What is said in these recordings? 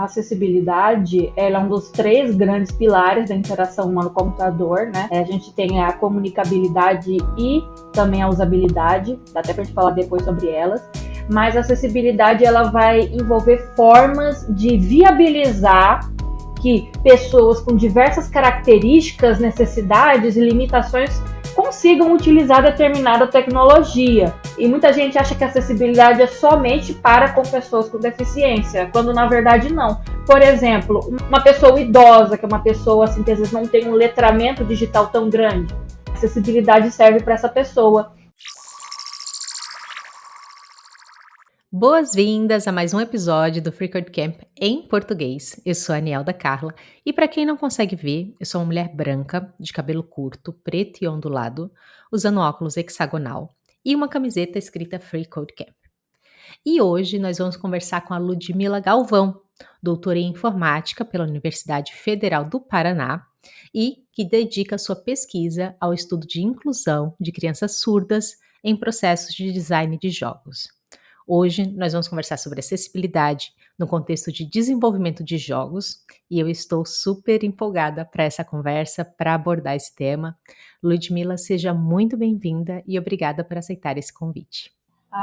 acessibilidade, ela é um dos 3 grandes pilares da interação humano-computador, né? A gente tem a comunicabilidade e também a usabilidade, dá até pra gente falar depois sobre elas. Mas a acessibilidade, ela vai envolver formas de viabilizar que pessoas com diversas características, necessidades e limitações consigam utilizar determinada tecnologia. E muita gente acha que a acessibilidade é somente para com pessoas com deficiência, quando na verdade não. Por exemplo, uma pessoa idosa, que é uma pessoa assim, que às vezes não tem um letramento digital tão grande, a acessibilidade serve para essa pessoa. Boas-vindas a mais um episódio do Freecode Camp em português. Eu sou a Anielda Carla e para quem não consegue ver, eu sou uma mulher branca, de cabelo curto, preto e ondulado, usando óculos hexagonal e uma camiseta escrita Freecode Camp. E hoje nós vamos conversar com a Ludmila Galvão, doutora em informática pela Universidade Federal do Paraná e que dedica sua pesquisa ao estudo de inclusão de crianças surdas em processos de design de jogos. Hoje nós vamos conversar sobre acessibilidade no contexto de desenvolvimento de jogos e eu estou super empolgada para essa conversa, para abordar esse tema. Ludmila, seja muito bem-vinda e obrigada por aceitar esse convite.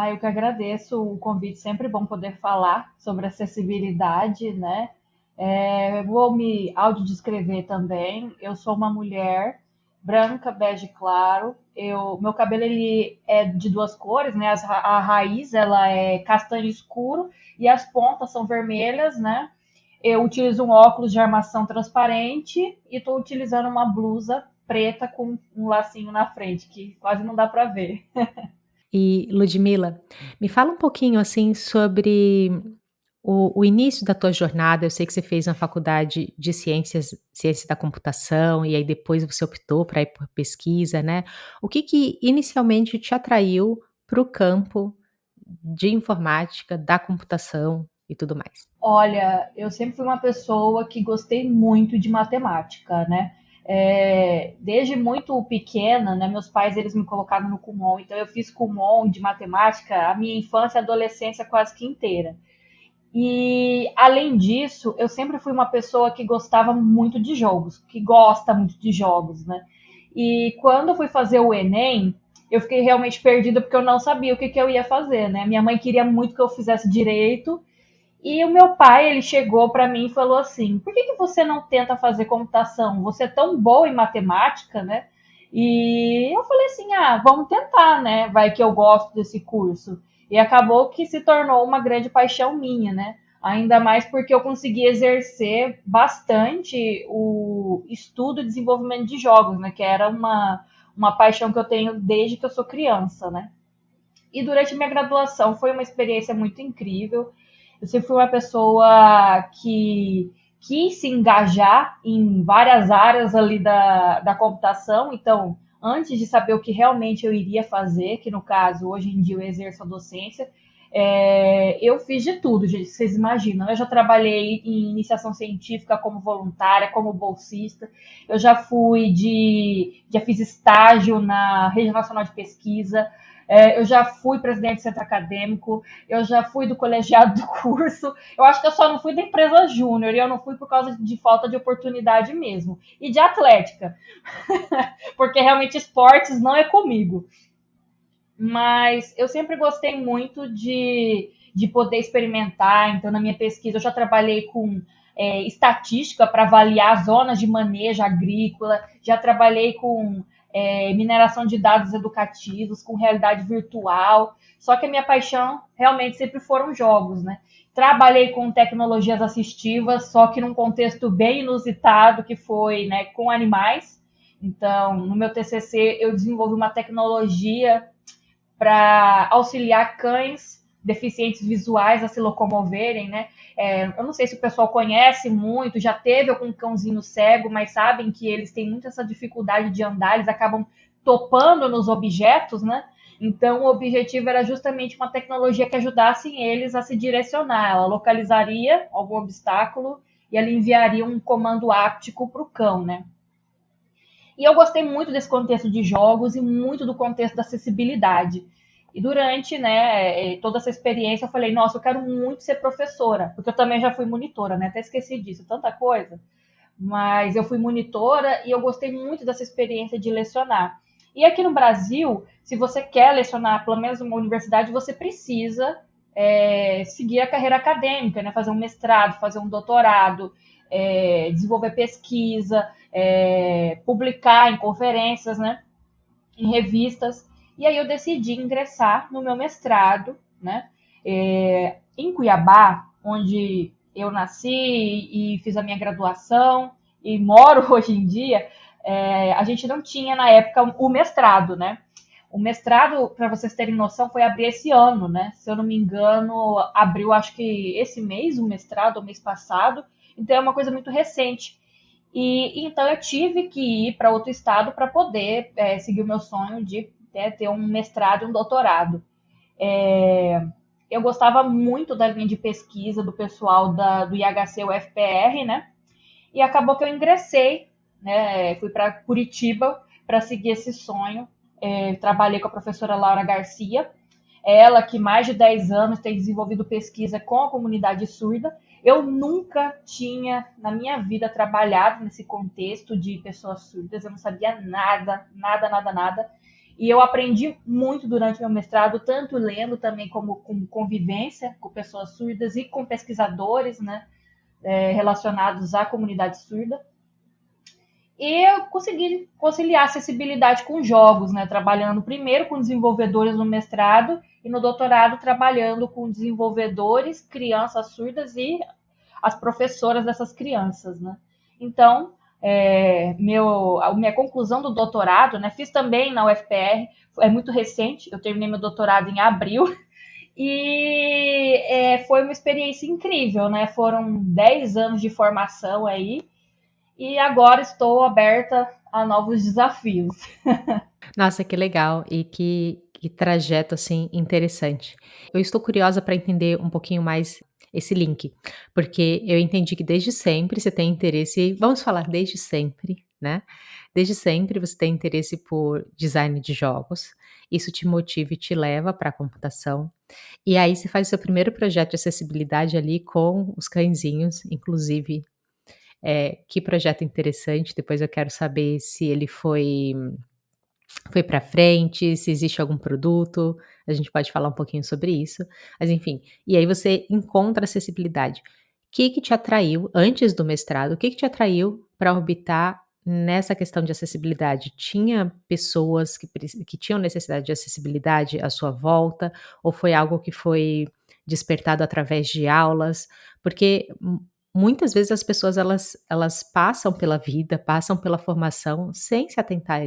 Eu que agradeço o convite, sempre bom poder falar sobre acessibilidade, né? Vou me audiodescrever também. Eu sou uma mulher branca, bege claro. Meu cabelo ele é de 2 cores, né? A raiz ela é castanho escuro e as pontas são vermelhas, né? Eu utilizo um óculos de armação transparente e estou utilizando uma blusa preta com um lacinho na frente, que quase não dá para ver. E Ludmila, me fala um pouquinho assim sobre o início da tua jornada. Eu sei que você fez uma faculdade de ciência da computação e aí depois você optou para ir por pesquisa, né? O que inicialmente te atraiu para o campo de informática, da computação e tudo mais? Olha, eu sempre fui uma pessoa que gostei muito de matemática, né? Desde muito pequena, né? Meus pais eles me colocaram no Kumon, então eu fiz Kumon de matemática a minha infância e adolescência quase que inteira. E além disso, eu sempre fui uma pessoa que gostava muito de jogos, que gosta muito de jogos, né? E quando eu fui fazer o Enem, eu fiquei realmente perdida porque eu não sabia o que eu ia fazer, né? Minha mãe queria muito que eu fizesse direito e o meu pai, ele chegou para mim e falou assim: por que você não tenta fazer computação? Você é tão boa em matemática, né? E eu falei assim: vamos tentar, né? Vai que eu gosto desse curso. E acabou que se tornou uma grande paixão minha, né? Ainda mais porque eu consegui exercer bastante o estudo e desenvolvimento de jogos, né? Que era uma paixão que eu tenho desde que eu sou criança, né? E durante minha graduação foi uma experiência muito incrível. Eu sempre fui uma pessoa que quis se engajar em várias áreas ali da computação. Então, antes de saber o que realmente eu iria fazer, que no caso, hoje em dia eu exerço a docência, eu fiz de tudo, gente, vocês imaginam. Eu já trabalhei em iniciação científica como voluntária, como bolsista. Eu já fiz estágio na Rede Nacional de Pesquisa. Eu já fui presidente do centro acadêmico, eu já fui do colegiado do curso. Eu acho que eu só não fui da empresa júnior e eu não fui por causa de falta de oportunidade mesmo. E de atlética, porque realmente esportes não é comigo. Mas eu sempre gostei muito de poder experimentar. Então, na minha pesquisa, eu já trabalhei com estatística para avaliar zonas de manejo agrícola, já trabalhei com mineração de dados educativos, com realidade virtual. Só que a minha paixão realmente sempre foram jogos, né? Trabalhei com tecnologias assistivas, só que num contexto bem inusitado, que foi, né, com animais. Então, no meu TCC, eu desenvolvi uma tecnologia para auxiliar cães deficientes visuais a se locomoverem, né? Eu não sei se o pessoal conhece muito, já teve algum cãozinho cego, mas sabem que eles têm muito essa dificuldade de andar, eles acabam topando nos objetos, né? Então, o objetivo era justamente uma tecnologia que ajudasse eles a se direcionar. Ela localizaria algum obstáculo e ela enviaria um comando áptico para o cão, né? E eu gostei muito desse contexto de jogos e muito do contexto da acessibilidade. E durante, né, toda essa experiência, eu falei, nossa, eu quero muito ser professora, porque eu também já fui monitora, né? Até esqueci disso, tanta coisa. Mas eu fui monitora e eu gostei muito dessa experiência de lecionar. E aqui no Brasil, se você quer lecionar, pelo menos numa universidade, você precisa seguir a carreira acadêmica, né? Fazer um mestrado, fazer um doutorado, desenvolver pesquisa, publicar em conferências, né? Em revistas. E aí eu decidi ingressar no meu mestrado, né? Em Cuiabá, onde eu nasci e fiz a minha graduação e moro hoje em dia, a gente não tinha na época o mestrado, né? O mestrado, para vocês terem noção, foi abrir esse ano, né? Se eu não me engano, abriu acho que esse mês o mestrado, o mês passado. Então é uma coisa muito recente. E então eu tive que ir para outro estado para poder seguir o meu sonho de ter um mestrado e um doutorado. Eu gostava muito da linha de pesquisa do pessoal do IHC UFPR, né? E acabou que eu ingressei, né? Fui para Curitiba para seguir esse sonho. Trabalhei com a professora Laura Garcia, ela que mais de 10 anos tem desenvolvido pesquisa com a comunidade surda. Eu nunca tinha, na minha vida, trabalhado nesse contexto de pessoas surdas, eu não sabia nada, nada, nada, nada. E eu aprendi muito durante meu mestrado, tanto lendo também como com convivência com pessoas surdas e com pesquisadores, né, relacionados à comunidade surda. E eu consegui conciliar acessibilidade com jogos, né? Trabalhando primeiro com desenvolvedores no mestrado e no doutorado trabalhando com desenvolvedores, crianças surdas e as professoras dessas crianças, né? Então, a minha conclusão do doutorado, né? Fiz também na UFPR, é muito recente, eu terminei meu doutorado em abril, e foi uma experiência incrível, né? Foram 10 anos de formação aí, e agora estou aberta a novos desafios. Nossa, que legal e que trajeto, assim, interessante. Eu estou curiosa para entender um pouquinho mais esse link, porque eu entendi que desde sempre você tem interesse, vamos falar desde sempre, né? Desde sempre você tem interesse por design de jogos, isso te motiva e te leva para a computação. E aí você faz o seu primeiro projeto de acessibilidade ali com os cãezinhos, inclusive, que projeto interessante, depois eu quero saber se ele foi para frente, se existe algum produto, a gente pode falar um pouquinho sobre isso, mas enfim. E aí você encontra acessibilidade. O que te atraiu antes do mestrado, o que te atraiu para orbitar nessa questão de acessibilidade? Tinha pessoas que tinham necessidade de acessibilidade à sua volta, ou foi algo que foi despertado através de aulas? Porque muitas vezes as pessoas elas passam pela vida, passam pela formação sem se atentar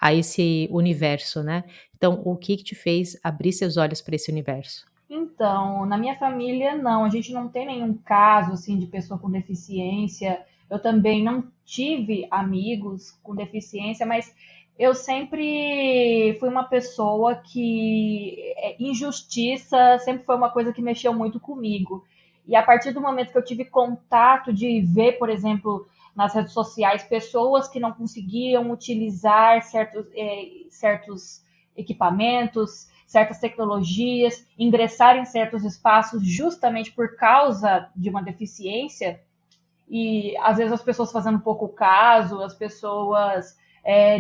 a esse universo, né. Então, o que te fez abrir seus olhos para esse universo? Então, na minha família, não, a gente não tem nenhum caso assim de pessoa com deficiência. Eu também não tive amigos com deficiência, mas eu sempre fui uma pessoa que injustiça sempre foi uma coisa que mexeu muito comigo. E a partir do momento que eu tive contato de ver, por exemplo, nas redes sociais, pessoas que não conseguiam utilizar certos equipamentos, certas tecnologias, ingressar em certos espaços justamente por causa de uma deficiência, e às vezes as pessoas fazendo pouco caso, as pessoas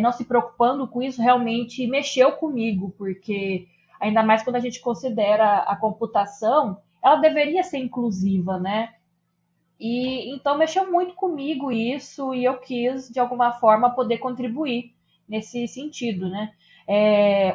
não se preocupando com isso, realmente mexeu comigo, porque ainda mais quando a gente considera a computação, ela deveria ser inclusiva, né? E então mexeu muito comigo isso e eu quis, de alguma forma, poder contribuir nesse sentido, né?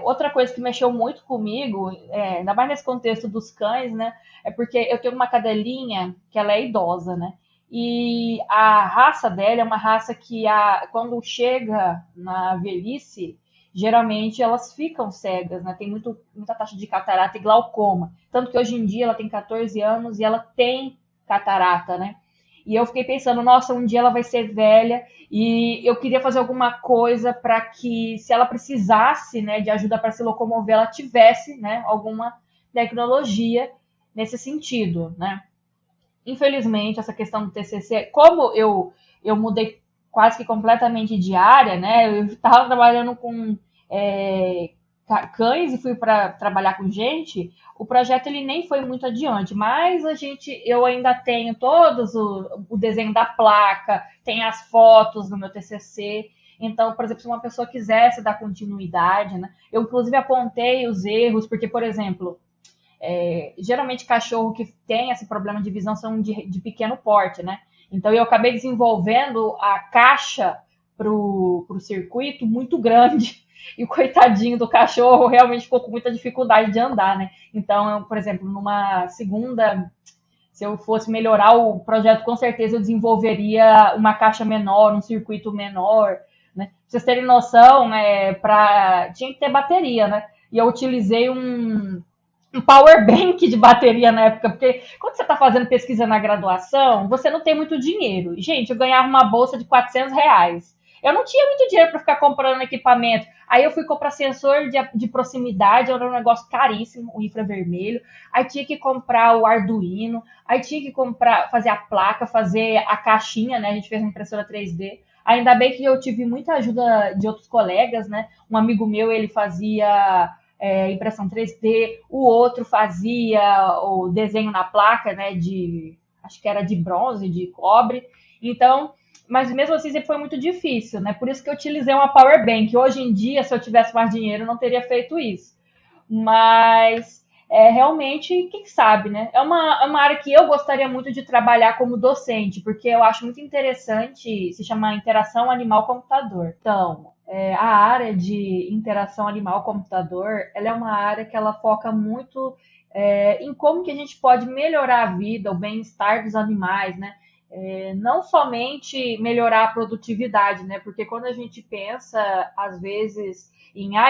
Outra coisa que mexeu muito comigo, ainda mais nesse contexto dos cães, né? É porque eu tenho uma cadelinha que ela é idosa, né? E a raça dela é uma raça que quando chega na velhice, geralmente elas ficam cegas, né? Tem muita taxa de catarata e glaucoma. Tanto que hoje em dia ela tem 14 anos e ela tem catarata, né? E eu fiquei pensando, nossa, um dia ela vai ser velha e eu queria fazer alguma coisa para que, se ela precisasse, né, de ajuda para se locomover, ela tivesse, né, alguma tecnologia nesse sentido, né? Infelizmente, essa questão do TCC, como eu mudei quase que completamente de área, né? Eu estava trabalhando com cães e fui para trabalhar com gente, o projeto ele nem foi muito adiante, mas eu ainda tenho todos o desenho da placa, tem as fotos no meu TCC. Então, por exemplo, se uma pessoa quisesse dar continuidade, né? Eu inclusive apontei os erros, porque, por exemplo, geralmente cachorro que tem esse problema de visão são de pequeno porte, né? Então eu acabei desenvolvendo a caixa para o circuito muito grande e o coitadinho do cachorro realmente ficou com muita dificuldade de andar, né? Então, por exemplo, numa segunda, se eu fosse melhorar o projeto, com certeza eu desenvolveria uma caixa menor, um circuito menor, né? Pra vocês terem noção, tinha que ter bateria, né? E eu utilizei um power bank de bateria na época, porque quando você está fazendo pesquisa na graduação, você não tem muito dinheiro. Gente, eu ganhava uma bolsa de R$ 400. Eu não tinha muito dinheiro para ficar comprando equipamento. Aí eu fui comprar sensor de proximidade, era um negócio caríssimo, o infravermelho. Aí tinha que comprar o Arduino, aí tinha que fazer a placa, fazer a caixinha, né? A gente fez uma impressora 3D. Ainda bem que eu tive muita ajuda de outros colegas, né? Um amigo meu, ele fazia impressão 3D, o outro fazia o desenho na placa, né, acho que era de bronze, de cobre. Então, mas mesmo assim sempre foi muito difícil, né? Por isso que eu utilizei uma power bank. Hoje em dia, se eu tivesse mais dinheiro, eu não teria feito isso. Mas realmente, quem sabe, né? É uma área que eu gostaria muito de trabalhar como docente, porque eu acho muito interessante, se chama interação animal-computador. Então, a área de interação animal-computador, ela é uma área que ela foca muito em como que a gente pode melhorar a vida, o bem-estar dos animais, né? Não somente melhorar a produtividade, né? Porque quando a gente pensa, às vezes,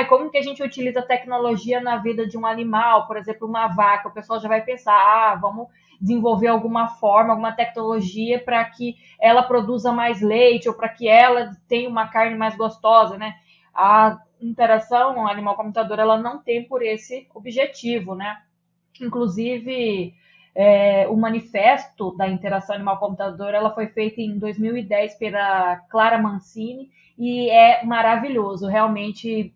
como que a gente utiliza a tecnologia na vida de um animal, por exemplo, uma vaca, o pessoal já vai pensar, vamos desenvolver alguma forma, alguma tecnologia para que ela produza mais leite ou para que ela tenha uma carne mais gostosa, né? A interação animal-computador, ela não tem por esse objetivo, né? Inclusive, o manifesto da interação animal-computador, ela foi feita em 2010 pela Clara Mancini e é maravilhoso, realmente,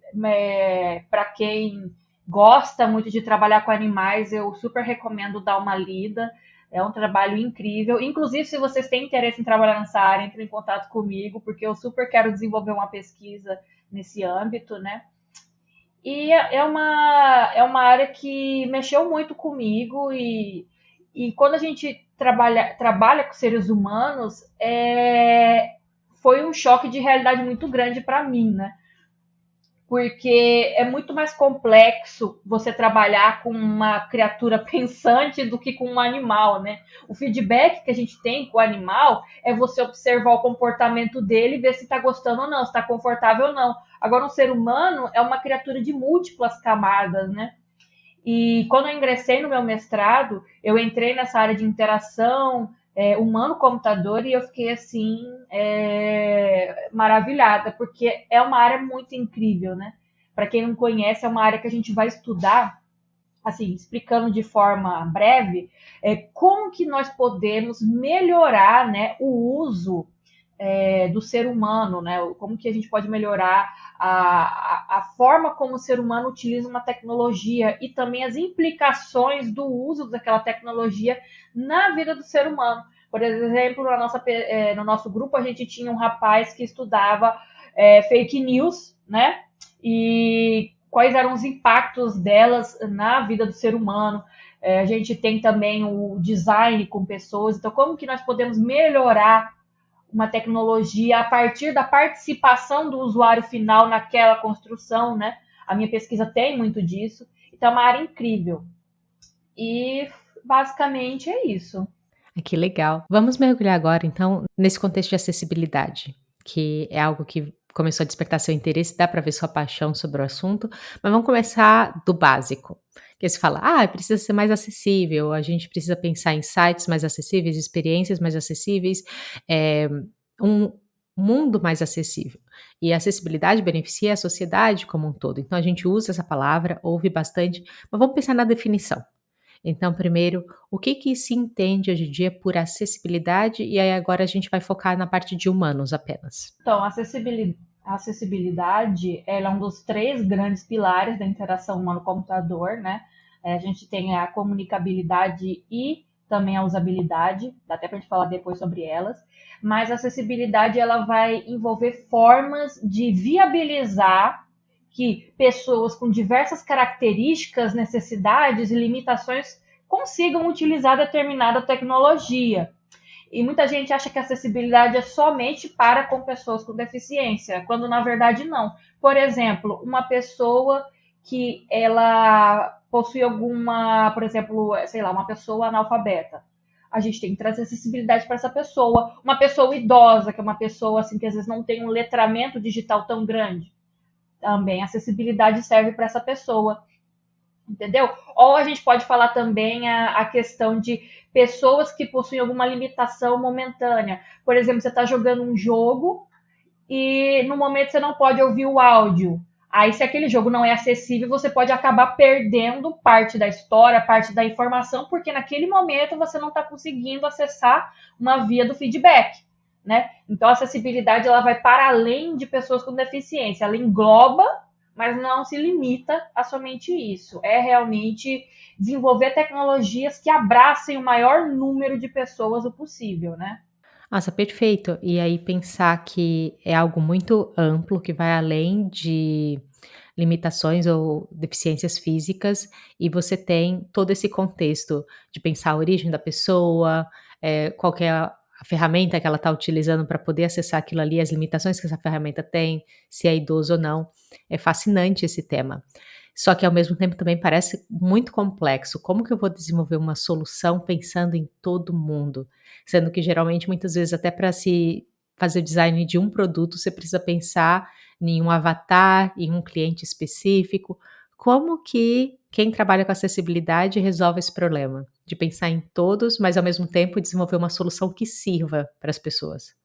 para quem gosta muito de trabalhar com animais, eu super recomendo dar uma lida. É um trabalho incrível. Inclusive, se vocês têm interesse em trabalhar nessa área, entre em contato comigo, porque eu super quero desenvolver uma pesquisa nesse âmbito, né? E é uma área que mexeu muito comigo e quando a gente trabalha com seres humanos, foi um choque de realidade muito grande para mim, né? Porque é muito mais complexo você trabalhar com uma criatura pensante do que com um animal, né? O feedback que a gente tem com o animal é você observar o comportamento dele e ver se está gostando ou não, se está confortável ou não. Agora, um ser humano é uma criatura de múltiplas camadas, né? E quando eu ingressei no meu mestrado, eu entrei nessa área de interação humano-computador e eu fiquei assim maravilhada, porque é uma área muito incrível, né? Para quem não conhece, é uma área que a gente vai estudar, assim, explicando de forma breve, como que nós podemos melhorar, né, o uso do ser humano, né? Como que a gente pode melhorar a forma como o ser humano utiliza uma tecnologia e também as implicações do uso daquela tecnologia na vida do ser humano. Por exemplo, no nosso grupo, a gente tinha um rapaz que estudava fake news, né? E quais eram os impactos delas na vida do ser humano. A gente tem também o design com pessoas. Então, como que nós podemos melhorar uma tecnologia a partir da participação do usuário final naquela construção, né? A minha pesquisa tem muito disso. Então, é uma área incrível. E, basicamente, é isso. Que legal. Vamos mergulhar agora, então, nesse contexto de acessibilidade, que é algo que começou a despertar seu interesse, dá para ver sua paixão sobre o assunto, mas vamos começar do básico. Que você fala, precisa ser mais acessível, a gente precisa pensar em sites mais acessíveis, experiências mais acessíveis, um mundo mais acessível. E a acessibilidade beneficia a sociedade como um todo. Então a gente usa essa palavra, ouve bastante, mas vamos pensar na definição. Então, primeiro, o que se entende hoje em dia por acessibilidade? E aí agora a gente vai focar na parte de humanos apenas. Então, a A acessibilidade, ela é um dos três grandes pilares da interação humano-computador, né? A gente tem a comunicabilidade e também a usabilidade, dá até para a gente falar depois sobre elas, mas a acessibilidade ela vai envolver formas de viabilizar que pessoas com diversas características, necessidades e limitações consigam utilizar determinada tecnologia. E muita gente acha que a acessibilidade é somente para com pessoas com deficiência, quando na verdade não. Por exemplo, uma pessoa que ela possui alguma, por exemplo, sei lá, uma pessoa analfabeta. A gente tem que trazer acessibilidade para essa pessoa. Uma pessoa idosa, que é uma pessoa assim que às vezes não tem um letramento digital tão grande. Também a acessibilidade serve para essa pessoa. Entendeu? Ou a gente pode falar também a questão de pessoas que possuem alguma limitação momentânea. Por exemplo, você está jogando um jogo e no momento você não pode ouvir o áudio. Aí, se aquele jogo não é acessível, você pode acabar perdendo parte da história, parte da informação, porque naquele momento você não está conseguindo acessar uma via do feedback. Né? Então, a acessibilidade ela vai para além de pessoas com deficiência. Ela engloba, mas não se limita a somente isso. É realmente desenvolver tecnologias que abracem o maior número de pessoas o possível, né? Nossa, perfeito. E aí pensar que é algo muito amplo, que vai além de limitações ou deficiências físicas, e você tem todo esse contexto de pensar a origem da pessoa, qual que é a ferramenta que ela está utilizando para poder acessar aquilo ali, as limitações que essa ferramenta tem, se é idoso ou não. É fascinante esse tema. Só que ao mesmo tempo também parece muito complexo. Como que eu vou desenvolver uma solução pensando em todo mundo? Sendo que geralmente, muitas vezes, até para se fazer o design de um produto, você precisa pensar em um avatar, em um cliente específico. Como que quem trabalha com acessibilidade resolve esse problema? De pensar em todos, mas ao mesmo tempo desenvolver uma solução que sirva para as pessoas.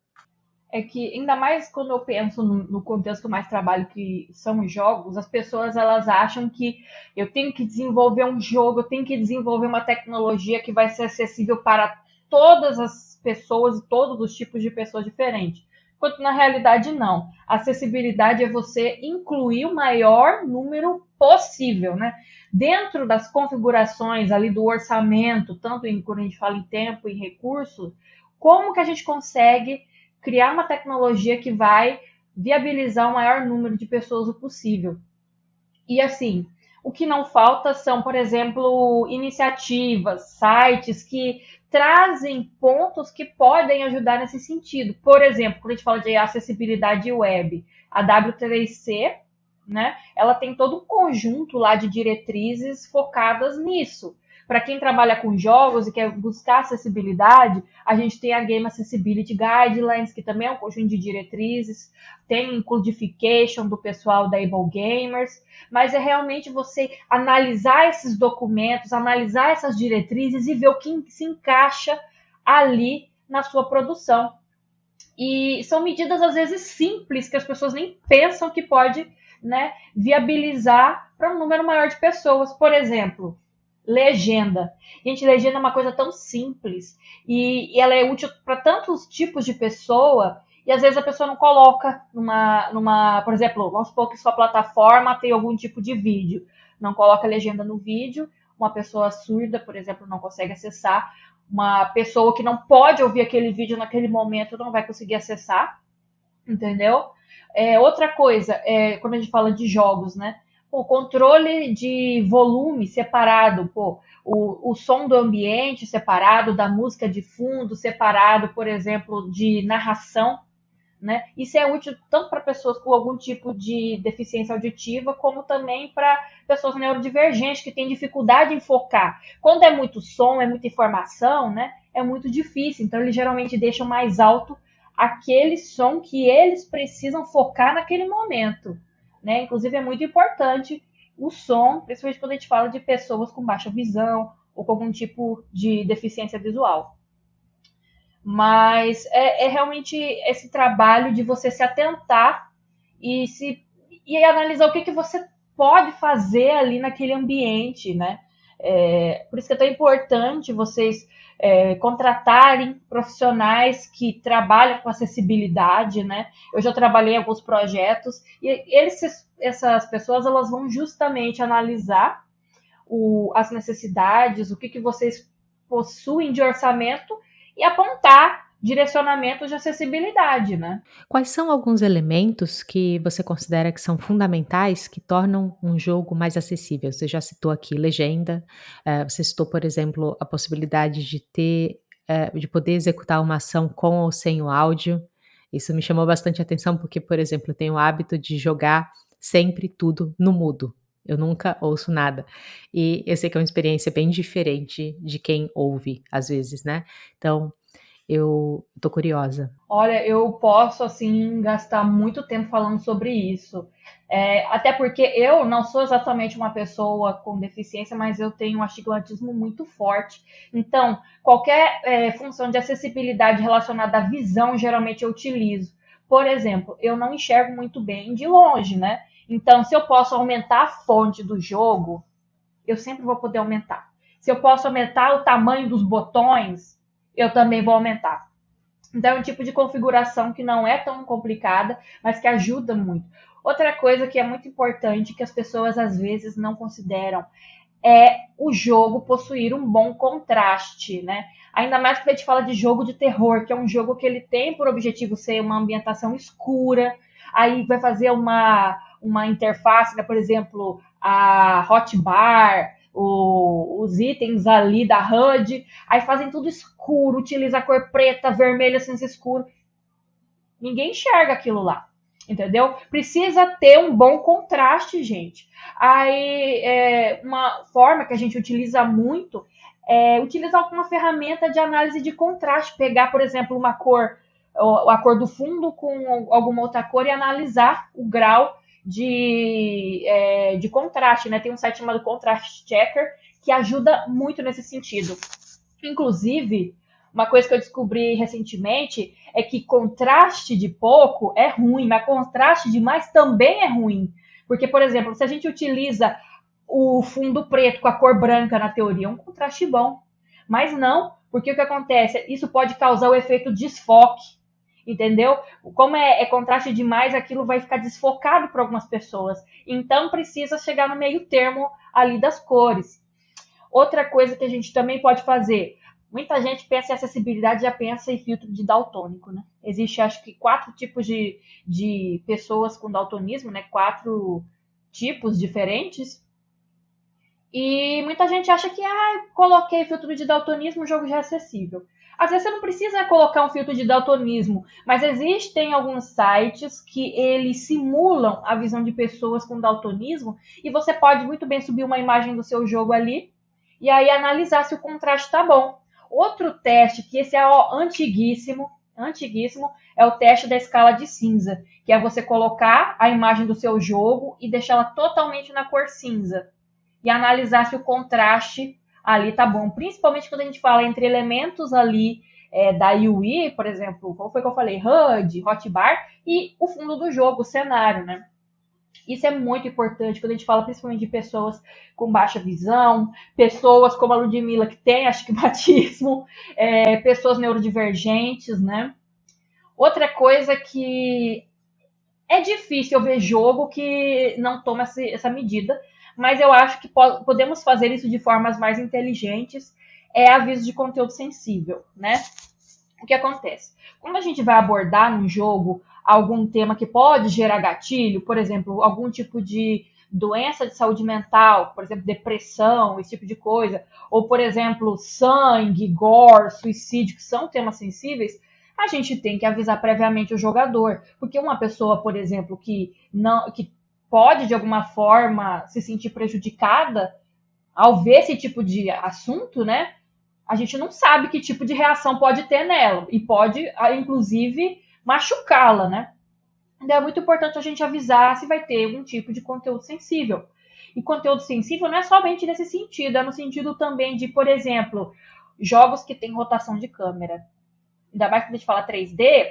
É que, ainda mais quando eu penso no contexto que eu mais trabalho, que são os jogos, as pessoas elas acham que eu tenho que desenvolver um jogo, eu tenho que desenvolver uma tecnologia que vai ser acessível para todas as pessoas e todos os tipos de pessoas diferentes. Enquanto na realidade não. A acessibilidade é você incluir o maior número possível, né? Dentro das configurações ali do orçamento, tanto quando a gente fala em tempo e recursos, como que a gente consegue criar uma tecnologia que vai viabilizar o maior número de pessoas o possível. E assim, o que não falta são, por exemplo, iniciativas, sites que trazem pontos que podem ajudar nesse sentido. Por exemplo, quando a gente fala de acessibilidade web, a W3C, né, ela tem todo um conjunto lá de diretrizes focadas nisso. Para quem trabalha com jogos e quer buscar acessibilidade, a gente tem a Game Accessibility Guidelines, que também é um conjunto de diretrizes, tem Codification do pessoal da Able Gamers, mas é realmente você analisar esses documentos, analisar essas diretrizes e ver o que se encaixa ali na sua produção. E são medidas, às vezes, simples, que as pessoas nem pensam que pode, né, viabilizar para um número maior de pessoas. Por exemplo, legenda. Gente, legenda é uma coisa tão simples e ela é útil para tantos tipos de pessoa e às vezes a pessoa não coloca por exemplo, vamos supor que sua plataforma tem algum tipo de vídeo, não coloca legenda no vídeo, uma pessoa surda, por exemplo, não consegue acessar, uma pessoa que não pode ouvir aquele vídeo naquele momento não vai conseguir acessar, entendeu? Outra coisa, quando a gente fala de jogos, né? O controle de volume separado, o som do ambiente separado, da música de fundo separado, por exemplo, de narração, né? Isso é útil tanto para pessoas com algum tipo de deficiência auditiva, como também para pessoas neurodivergentes que têm dificuldade em focar. Quando é muito som, é muita informação, né? É muito difícil. Então, eles geralmente deixam mais alto aquele som que eles precisam focar naquele momento, né? Inclusive, é muito importante o som, principalmente quando a gente fala de pessoas com baixa visão ou com algum tipo de deficiência visual. Mas é realmente esse trabalho de você se atentar e analisar o que você pode fazer ali naquele ambiente, né? Por isso que é tão importante vocês contratarem profissionais que trabalham com acessibilidade, né? Eu já trabalhei em alguns projetos e essas pessoas elas vão justamente analisar as necessidades, o que vocês possuem de orçamento e apontar direcionamentos de acessibilidade, né? Quais são alguns elementos que você considera que são fundamentais, que tornam um jogo mais acessível? Você já citou aqui legenda, você citou, por exemplo, a possibilidade de de poder executar uma ação com ou sem o áudio. Isso me chamou bastante atenção, porque, por exemplo, eu tenho o hábito de jogar sempre tudo no mudo. Eu nunca ouço nada. E eu sei que é uma experiência bem diferente de quem ouve, às vezes, né? Então, eu tô curiosa. Olha, eu posso, assim, gastar muito tempo falando sobre isso. Até porque eu não sou exatamente uma pessoa com deficiência, mas eu tenho um astigmatismo muito forte. Então, qualquer função de acessibilidade relacionada à visão, geralmente eu utilizo. Por exemplo, eu não enxergo muito bem de longe, né? Então, se eu posso aumentar a fonte do jogo, eu sempre vou poder aumentar. Se eu posso aumentar o tamanho dos botões, eu também vou aumentar. Então, é um tipo de configuração que não é tão complicada, mas que ajuda muito. Outra coisa que é muito importante, que as pessoas às vezes não consideram, é o jogo possuir um bom contraste, né? Ainda mais quando a gente fala de jogo de terror, que é um jogo que ele tem por objetivo ser uma ambientação escura, aí vai fazer uma interface, né? Por exemplo, a hotbar, os itens ali da HUD, aí fazem tudo escuro, utiliza a cor preta, vermelha, cinza escuro. Ninguém enxerga aquilo lá, entendeu? Precisa ter um bom contraste, gente. Aí, uma forma que a gente utiliza muito é utilizar alguma ferramenta de análise de contraste. Pegar, por exemplo, uma cor, a cor do fundo com alguma outra cor e analisar o grau de contraste, né? Tem um site chamado Contrast Checker que ajuda muito nesse sentido. Inclusive, uma coisa que eu descobri recentemente é que contraste de pouco é ruim, mas contraste demais também é ruim. Porque, por exemplo, se a gente utiliza o fundo preto com a cor branca na teoria, é um contraste bom. Mas não, porque o que acontece? Isso pode causar o efeito desfoque, entendeu? Como é contraste demais, aquilo vai ficar desfocado para algumas pessoas. Então, precisa chegar no meio termo ali das cores. Outra coisa que a gente também pode fazer, muita gente pensa em acessibilidade, já pensa em filtro de daltônico, né? Existe, acho que, 4 tipos de pessoas com daltonismo, né? 4 tipos diferentes. E muita gente acha que, coloquei filtro de daltonismo, o jogo já é acessível. Às vezes você não precisa colocar um filtro de daltonismo, mas existem alguns sites que eles simulam a visão de pessoas com daltonismo e você pode muito bem subir uma imagem do seu jogo ali e aí analisar se o contraste está bom. Outro teste, que esse é antiguíssimo, é o teste da escala de cinza, que é você colocar a imagem do seu jogo e deixá-la totalmente na cor cinza e analisar se o contraste ali tá bom. Principalmente quando a gente fala entre elementos ali da UI, por exemplo, como foi que eu falei? HUD, hotbar e o fundo do jogo, o cenário, né? Isso é muito importante quando a gente fala principalmente de pessoas com baixa visão, pessoas como a Ludmilla, que tem astigmatismo, pessoas neurodivergentes, né? Outra coisa que é difícil eu ver jogo que não toma essa medida, mas eu acho que podemos fazer isso de formas mais inteligentes, aviso de conteúdo sensível, né? O que acontece? Quando a gente vai abordar num jogo algum tema que pode gerar gatilho, por exemplo, algum tipo de doença de saúde mental, por exemplo, depressão, esse tipo de coisa, ou, por exemplo, sangue, gore, suicídio, que são temas sensíveis, a gente tem que avisar previamente o jogador. Porque uma pessoa, por exemplo, que pode, de alguma forma, se sentir prejudicada ao ver esse tipo de assunto, né? A gente não sabe que tipo de reação pode ter nela e pode, inclusive, machucá-la, né? Então é muito importante a gente avisar se vai ter algum tipo de conteúdo sensível. E conteúdo sensível não é somente nesse sentido, é no sentido também de, por exemplo, jogos que têm rotação de câmera. Ainda mais quando a gente fala 3D,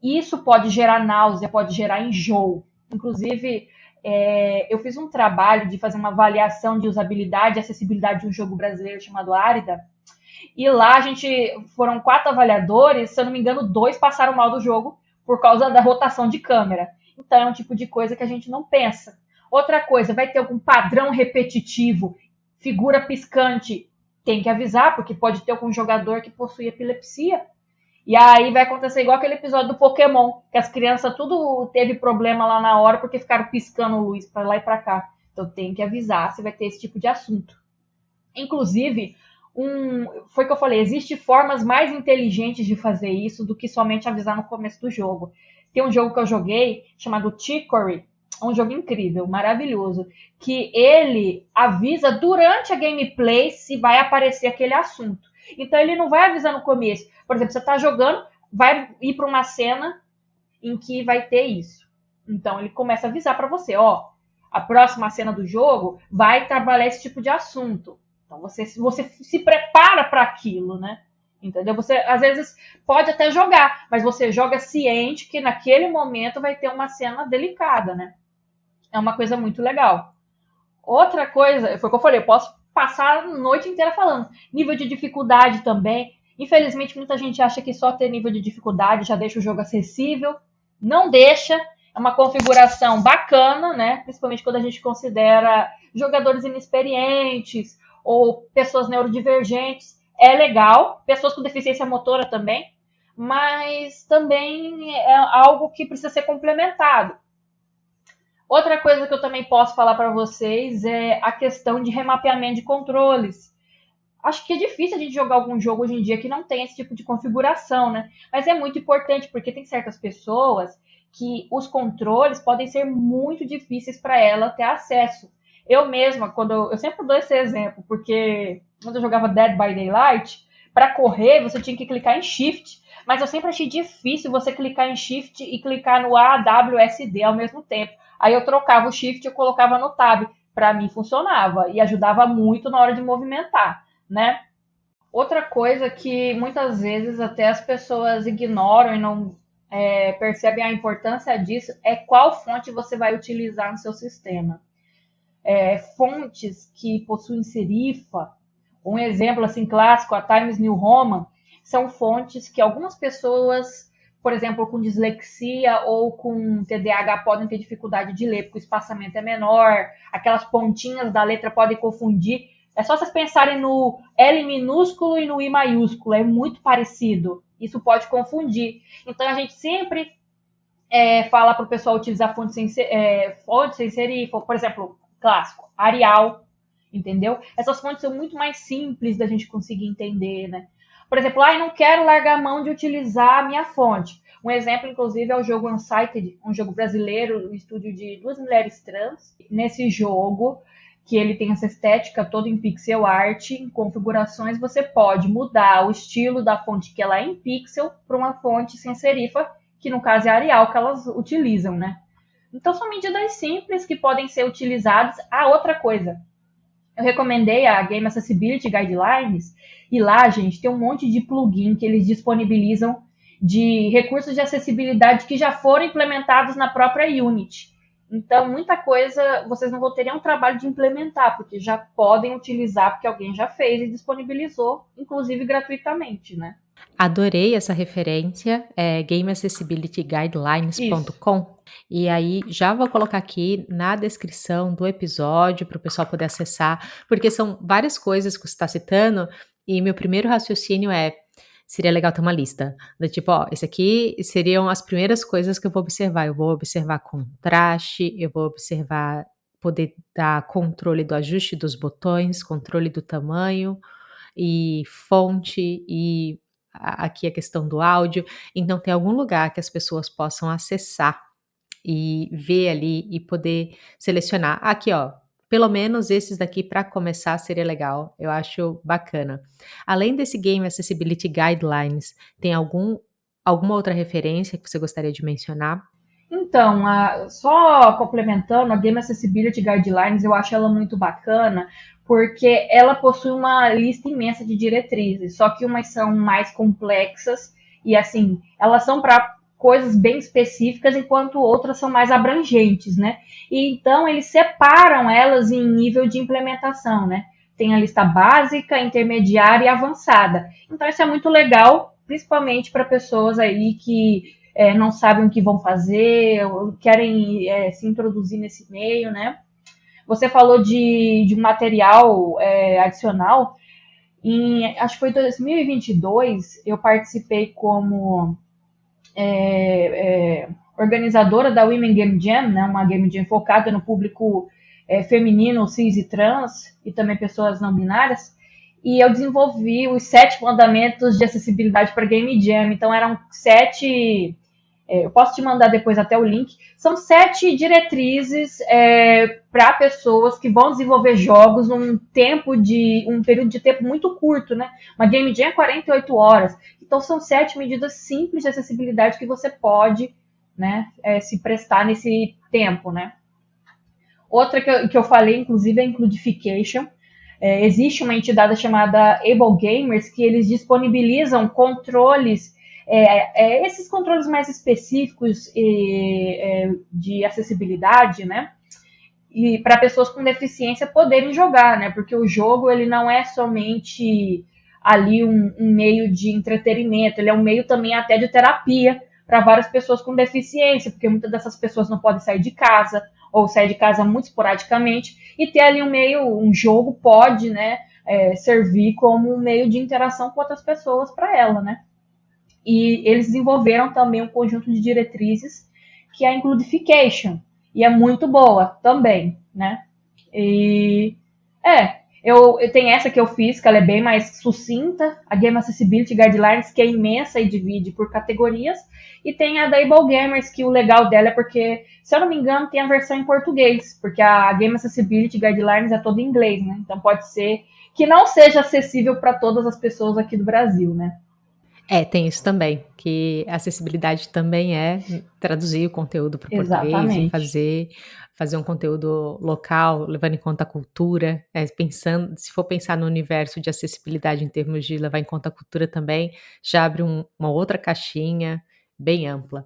isso pode gerar náusea, pode gerar enjoo. Inclusive, Eu fiz um trabalho de fazer uma avaliação de usabilidade e acessibilidade de um jogo brasileiro chamado Árida, e lá foram 4 avaliadores, se eu não me engano, 2 passaram mal do jogo por causa da rotação de câmera. Então é um tipo de coisa que a gente não pensa. Outra coisa, vai ter algum padrão repetitivo, figura piscante, tem que avisar, porque pode ter algum jogador que possui epilepsia. E aí vai acontecer igual aquele episódio do Pokémon, que as crianças tudo teve problema lá na hora porque ficaram piscando luz para lá e para cá. Então tem que avisar se vai ter esse tipo de assunto. Inclusive, foi o que eu falei, existem formas mais inteligentes de fazer isso do que somente avisar no começo do jogo. Tem um jogo que eu joguei chamado Chicory, um jogo incrível, maravilhoso, que ele avisa durante a gameplay se vai aparecer aquele assunto. Então ele não vai avisar no começo. Por exemplo, você está jogando, vai ir para uma cena em que vai ter isso. Então ele começa a avisar para você, ó, a próxima cena do jogo vai trabalhar esse tipo de assunto. Então você se prepara para aquilo, né? Entendeu? Você às vezes pode até jogar, mas você joga ciente que naquele momento vai ter uma cena delicada, né? É uma coisa muito legal. Outra coisa, foi o que eu falei, eu posso passar a noite inteira falando. Nível de dificuldade também. Infelizmente, muita gente acha que só ter nível de dificuldade já deixa o jogo acessível. Não deixa. É uma configuração bacana, né? Principalmente quando a gente considera jogadores inexperientes ou pessoas neurodivergentes. É legal. Pessoas com deficiência motora também. Mas também é algo que precisa ser complementado. Outra coisa que eu também posso falar para vocês é a questão de remapeamento de controles. Acho que é difícil a gente jogar algum jogo hoje em dia que não tem esse tipo de configuração, né? Mas é muito importante, porque tem certas pessoas que os controles podem ser muito difíceis para ela ter acesso. Eu mesma, eu sempre dou esse exemplo, porque quando eu jogava Dead by Daylight, para correr você tinha que clicar em Shift, mas eu sempre achei difícil você clicar em Shift e clicar no A, W, S, D ao mesmo tempo. Aí eu trocava o Shift e eu colocava no Tab. Para mim funcionava e ajudava muito na hora de movimentar, né? Outra coisa que muitas vezes até as pessoas ignoram e não percebem a importância disso é qual fonte você vai utilizar no seu sistema. Fontes que possuem serifa, um exemplo assim clássico, a Times New Roman, são fontes que algumas pessoas, por exemplo, com dislexia ou com TDAH podem ter dificuldade de ler, porque o espaçamento é menor, aquelas pontinhas da letra podem confundir. É só vocês pensarem no L minúsculo e no I maiúsculo, é muito parecido. Isso pode confundir. Então a gente sempre fala para o pessoal utilizar fonte sem serifa, por exemplo, clássico, Arial, entendeu? Essas fontes são muito mais simples da gente conseguir entender, né? Por exemplo, eu não quero largar a mão de utilizar a minha fonte. Um exemplo, inclusive, é o jogo Unsighted, um jogo brasileiro, um estúdio de 2 mulheres trans. Nesse jogo, que ele tem essa estética toda em pixel art, em configurações, você pode mudar o estilo da fonte que ela é em pixel para uma fonte sem serifa, que no caso é a Arial que elas utilizam, né? Então são medidas simples que podem ser utilizadas. Outra coisa, eu recomendei a Game Accessibility Guidelines e lá, gente, tem um monte de plugin que eles disponibilizam de recursos de acessibilidade que já foram implementados na própria Unity. Então, muita coisa vocês não vão ter nenhum trabalho de implementar, porque já podem utilizar, porque alguém já fez e disponibilizou, inclusive gratuitamente, né? Adorei essa referência, gameaccessibilityguidelines.com. E aí já vou colocar aqui na descrição do episódio para o pessoal poder acessar, porque são várias coisas que você está citando, e meu primeiro raciocínio seria legal ter uma lista, do tipo, ó, esse aqui seriam as primeiras coisas que eu vou observar. Eu vou observar contraste, eu vou observar poder dar controle do ajuste dos botões, controle do tamanho e fonte e aqui a questão do áudio. Então tem algum lugar que as pessoas possam acessar e ver ali e poder selecionar. Aqui, ó, pelo menos esses daqui para começar seria legal. Eu acho bacana. Além desse Game Accessibility Guidelines, tem alguma outra referência que você gostaria de mencionar? Então, só complementando, a Game Accessibility Guidelines, eu acho ela muito bacana, porque ela possui uma lista imensa de diretrizes, só que umas são mais complexas e, assim, elas são para coisas bem específicas, enquanto outras são mais abrangentes, né? E então eles separam elas em nível de implementação, né? Tem a lista básica, intermediária e avançada. Então isso é muito legal, principalmente para pessoas aí que não sabem o que vão fazer, ou querem se introduzir nesse meio, né? Você falou de material adicional. Acho que foi em 2022, eu participei como organizadora da Women Game Jam, né, uma Game Jam focada no público feminino, cis e trans, e também pessoas não binárias, e eu desenvolvi os 7 mandamentos de acessibilidade para Game Jam. Então eram 7, eu posso te mandar depois até o link, são 7 diretrizes para pessoas que vão desenvolver jogos num período de tempo muito curto, né? Uma Game Jam é 48 horas. Então são 7 medidas simples de acessibilidade que você pode, né, se prestar nesse tempo, né? Outra que eu falei, inclusive, é a Includification. Existe uma entidade chamada Able Gamers que eles disponibilizam controles, esses controles mais específicos de acessibilidade, né? E para pessoas com deficiência poderem jogar, né? Porque o jogo ele não é somente ali um meio de entretenimento, ele é um meio também até de terapia para várias pessoas com deficiência, porque muitas dessas pessoas não podem sair de casa ou sair de casa muito esporadicamente, e ter ali um jogo pode, né, servir como um meio de interação com outras pessoas para ela, né? E eles desenvolveram também um conjunto de diretrizes que é a Includification, e é muito boa também, né? E eu tenho essa que eu fiz, que ela é bem mais sucinta, a Game Accessibility Guidelines, que é imensa e divide por categorias, e tem a da Able Gamers, que o legal dela é porque, se eu não me engano, tem a versão em português, porque a Game Accessibility Guidelines é toda em inglês, né? Então pode ser que não seja acessível para todas as pessoas aqui do Brasil, né? Tem isso também, que a acessibilidade também é traduzir o conteúdo para o português e Exatamente. fazer um conteúdo local, levando em conta a cultura, pensando, se for pensar no universo de acessibilidade em termos de levar em conta a cultura também, já abre uma outra caixinha bem ampla.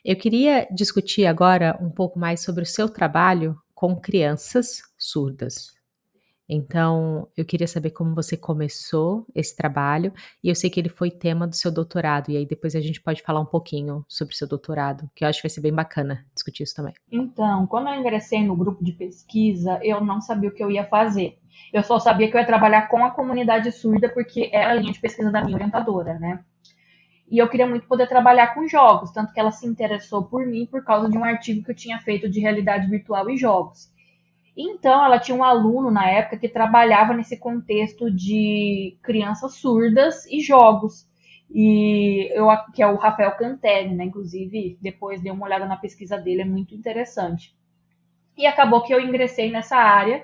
Eu queria discutir agora um pouco mais sobre o seu trabalho com crianças surdas. Então, eu queria saber como você começou esse trabalho, e eu sei que ele foi tema do seu doutorado, e aí depois a gente pode falar um pouquinho sobre o seu doutorado, que eu acho que vai ser bem bacana discutir isso também. Então, quando eu ingressei no grupo de pesquisa, eu não sabia o que eu ia fazer. Eu só sabia que eu ia trabalhar com a comunidade surda, porque era a linha de pesquisa da minha orientadora, né? E eu queria muito poder trabalhar com jogos, tanto que ela se interessou por mim por causa de um artigo que eu tinha feito de realidade virtual e jogos. Então, ela tinha um aluno na época que trabalhava nesse contexto de crianças surdas e jogos. Que é o Rafael Cantelli, né? Inclusive, depois dei uma olhada na pesquisa dele, é muito interessante. E acabou que eu ingressei nessa área.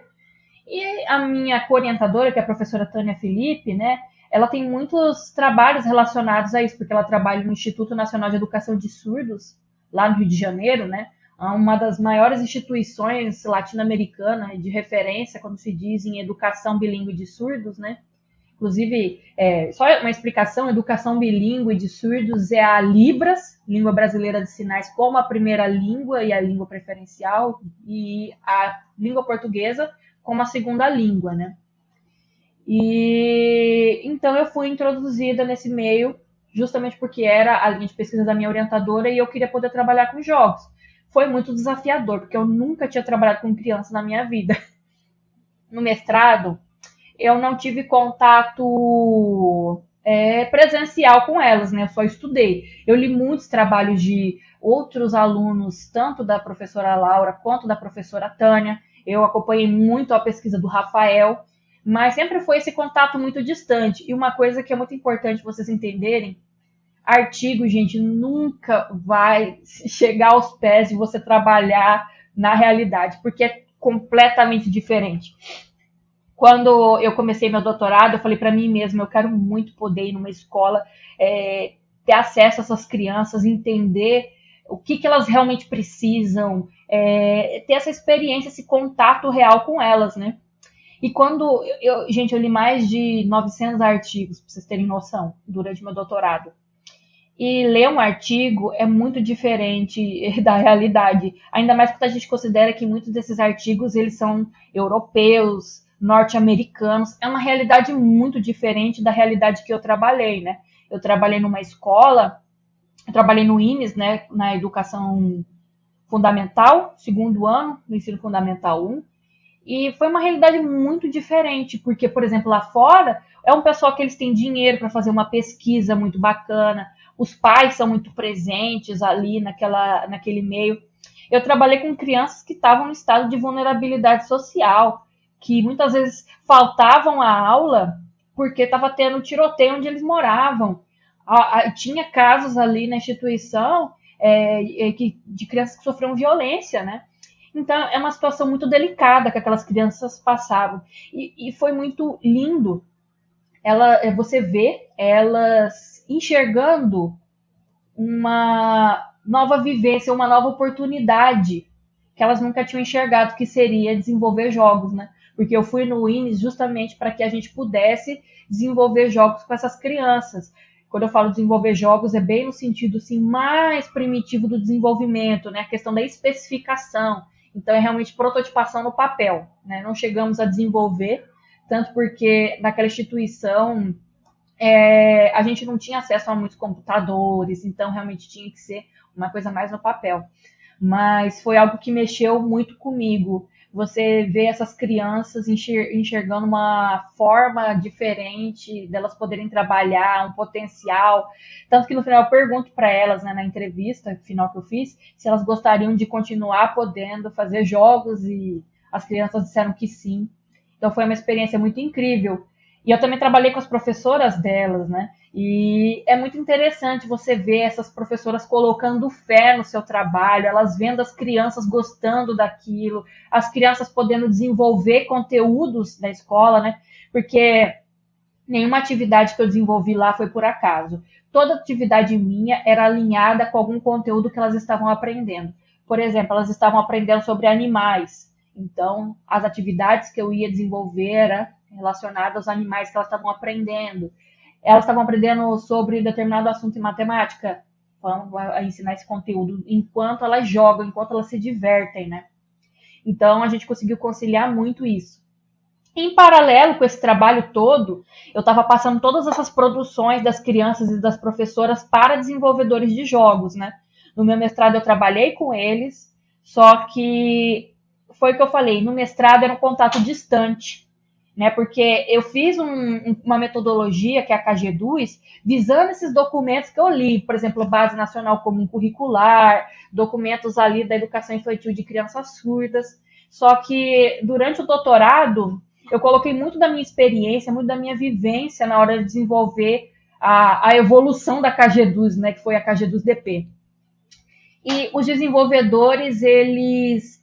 E a minha co-orientadora, que é a professora Tânia Felipe, né? Ela tem muitos trabalhos relacionados a isso, porque ela trabalha no Instituto Nacional de Educação de Surdos, lá no Rio de Janeiro, né? Uma das maiores instituições latino-americanas de referência quando se diz em educação bilíngue de surdos, né? Inclusive, só uma explicação, educação bilíngue de surdos é a Libras, Língua Brasileira de Sinais, como a primeira língua e a língua preferencial, e a língua portuguesa como a segunda língua, né? E então eu fui introduzida nesse meio justamente porque era a linha de pesquisa da minha orientadora e eu queria poder trabalhar com jogos. Foi muito desafiador, porque eu nunca tinha trabalhado com criança na minha vida. No mestrado, eu não tive contato presencial com elas, né? Eu só estudei. Eu li muitos trabalhos de outros alunos, tanto da professora Laura quanto da professora Tânia. Eu acompanhei muito a pesquisa do Rafael, mas sempre foi esse contato muito distante. E uma coisa que é muito importante vocês entenderem, artigo, gente, nunca vai chegar aos pés de você trabalhar na realidade, porque é completamente diferente. Quando eu comecei meu doutorado, eu falei para mim mesma, eu quero muito poder ir numa escola, ter acesso a essas crianças, entender o que elas realmente precisam, ter essa experiência, esse contato real com elas, né? E quando gente, eu li mais de 900 artigos, para vocês terem noção, durante meu doutorado. E ler um artigo é muito diferente da realidade, ainda mais quando a gente considera que muitos desses artigos eles são europeus, norte-americanos. É uma realidade muito diferente da realidade que eu trabalhei, né? Eu trabalhei numa escola, eu trabalhei no INES, né, na educação fundamental, segundo ano, no ensino fundamental 1, e foi uma realidade muito diferente, porque, por exemplo, lá fora é um pessoal que eles têm dinheiro para fazer uma pesquisa muito bacana, os pais são muito presentes ali naquele meio. Eu trabalhei com crianças que estavam em estado de vulnerabilidade social, que muitas vezes faltavam à aula porque estava tendo tiroteio onde eles moravam. Tinha casos ali na instituição de crianças que sofriam violência, né? Então, é uma situação muito delicada que aquelas crianças passavam. E foi muito lindo você ver elas enxergando uma nova vivência, uma nova oportunidade que elas nunca tinham enxergado, que seria desenvolver jogos, né? Porque eu fui no INES justamente para que a gente pudesse desenvolver jogos com essas crianças. Quando eu falo desenvolver jogos, é bem no sentido assim, mais primitivo do desenvolvimento, né? A questão da especificação. Então, é realmente prototipação no papel, né? Não chegamos a desenvolver, tanto porque naquela instituição a gente não tinha acesso a muitos computadores, então realmente tinha que ser uma coisa mais no papel. Mas foi algo que mexeu muito comigo. Você vê essas crianças enxergando uma forma diferente delas poderem trabalhar, um potencial. Tanto que no final eu pergunto para elas, né, na entrevista final que eu fiz, se elas gostariam de continuar podendo fazer jogos e as crianças disseram que sim. Então foi uma experiência muito incrível. E eu também trabalhei com as professoras delas, né? E é muito interessante você ver essas professoras colocando fé no seu trabalho, elas vendo as crianças gostando daquilo, as crianças podendo desenvolver conteúdos na escola, né? Porque nenhuma atividade que eu desenvolvi lá foi por acaso. Toda atividade minha era alinhada com algum conteúdo que elas estavam aprendendo. Por exemplo, elas estavam aprendendo sobre animais. Então, as atividades que eu ia desenvolver eram relacionadas aos animais que elas estavam aprendendo. Elas estavam aprendendo sobre determinado assunto em matemática. Vamos ensinar esse conteúdo enquanto elas jogam, enquanto elas se divertem, né? Então, a gente conseguiu conciliar muito isso. Em paralelo com esse trabalho todo, eu estava passando todas essas produções das crianças e das professoras para desenvolvedores de jogos, né? No meu mestrado eu trabalhei com eles, só que foi o que eu falei, no mestrado era um contato distante, né? Porque eu fiz uma metodologia, que é a KG2, visando esses documentos que eu li, por exemplo, Base Nacional Comum Curricular, documentos ali da educação infantil de crianças surdas. Só que durante o doutorado, eu coloquei muito da minha experiência, muito da minha vivência na hora de desenvolver a evolução da KG2, né, que foi a KG2DP. E os desenvolvedores, eles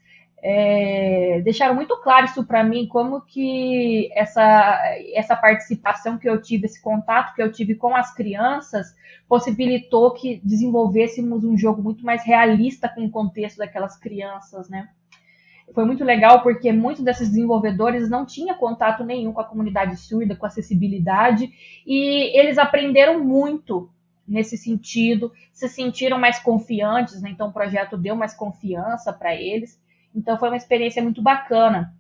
deixaram muito claro isso para mim, como que essa participação que eu tive, esse contato que eu tive com as crianças, possibilitou que desenvolvêssemos um jogo muito mais realista com o contexto daquelas crianças, né? Foi muito legal porque muitos desses desenvolvedores não tinham contato nenhum com a comunidade surda, com acessibilidade, e eles aprenderam muito nesse sentido, se sentiram mais confiantes, né? Então o projeto deu mais confiança para eles. Então foi uma experiência muito bacana,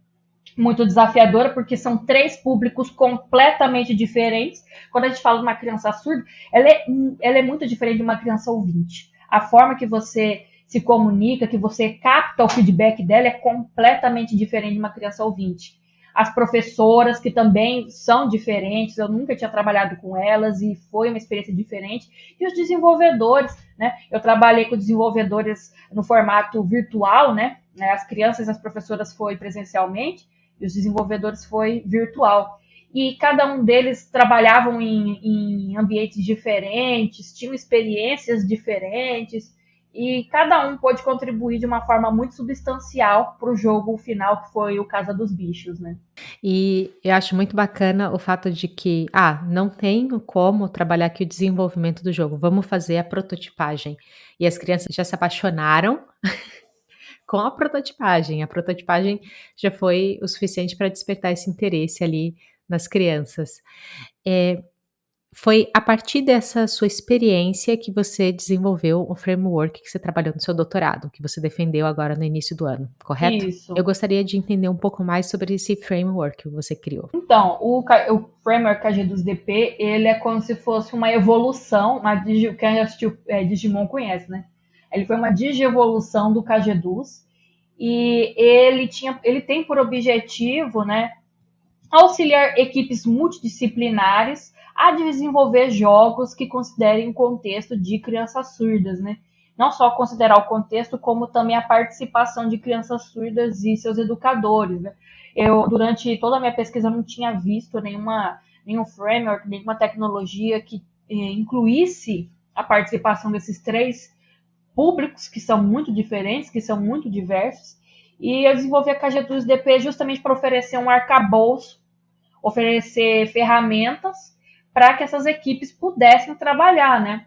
muito desafiadora, porque são três públicos completamente diferentes. Quando a gente fala de uma criança surda, ela é muito diferente de uma criança ouvinte. A forma que você se comunica, que você capta o feedback dela é completamente diferente de uma criança ouvinte. As professoras, que também são diferentes, eu nunca tinha trabalhado com elas e foi uma experiência diferente. E os desenvolvedores, né? Eu trabalhei com desenvolvedores no formato virtual, né? As crianças e as professoras foi presencialmente e os desenvolvedores foi virtual. E cada um deles trabalhavam em ambientes diferentes, tinham experiências diferentes, e cada um pôde contribuir de uma forma muito substancial para o jogo final, que foi o Casa dos Bichos, né? E eu acho muito bacana o fato de que, não tenho como trabalhar aqui o desenvolvimento do jogo, vamos fazer a prototipagem. E as crianças já se apaixonaram com a prototipagem já foi o suficiente para despertar esse interesse ali nas crianças. Foi a partir dessa sua experiência que você desenvolveu o framework que você trabalhou no seu doutorado, que você defendeu agora no início do ano, correto? Eu Isso. gostaria de entender um pouco mais sobre esse framework que você criou. Então, o framework KG2DP, ele é como se fosse uma evolução, quem já assistiu Digimon conhece, né? Ele foi uma digievolução do KG2 e ele tem por objetivo, né, auxiliar equipes multidisciplinares a desenvolver jogos que considerem o contexto de crianças surdas, né? Não só considerar o contexto, como também a participação de crianças surdas e seus educadores, né? Eu, durante toda a minha pesquisa, não tinha visto nenhum framework, nenhuma tecnologia que incluísse a participação desses três públicos que são muito diferentes, que são muito diversos. E eu desenvolvi a KG2DP justamente para oferecer um arcabouço, oferecer ferramentas para que essas equipes pudessem trabalhar, né?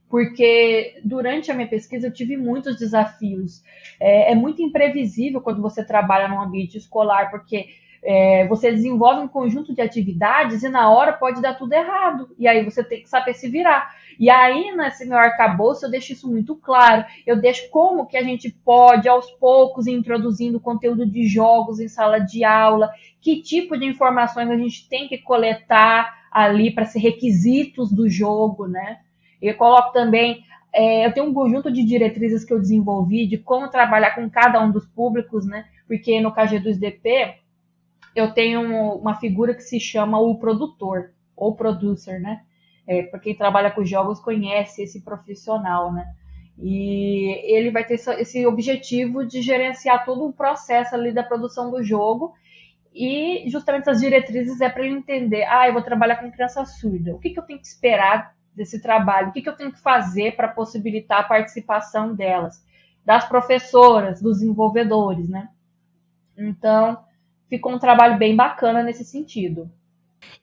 Porque durante a minha pesquisa eu tive muitos desafios. É muito imprevisível quando você trabalha num ambiente escolar, porque você desenvolve um conjunto de atividades e na hora pode dar tudo errado. E aí você tem que saber se virar. E aí, nesse meu arcabouço, eu deixo isso muito claro. Eu deixo como que a gente pode, aos poucos, ir introduzindo conteúdo de jogos em sala de aula, que tipo de informações a gente tem que coletar ali para ser requisitos do jogo, né? Eu coloco também, eu tenho um conjunto de diretrizes que eu desenvolvi de como trabalhar com cada um dos públicos, né? Porque no KG2DP eu tenho uma figura que se chama o produtor, ou producer, né? Para quem trabalha com jogos conhece esse profissional, né? E ele vai ter esse objetivo de gerenciar todo o processo ali da produção do jogo e justamente as diretrizes é para ele entender, eu vou trabalhar com criança surda, o que eu tenho que esperar desse trabalho, o que eu tenho que fazer para possibilitar a participação delas, das professoras, dos desenvolvedores, né? Então, ficou um trabalho bem bacana nesse sentido.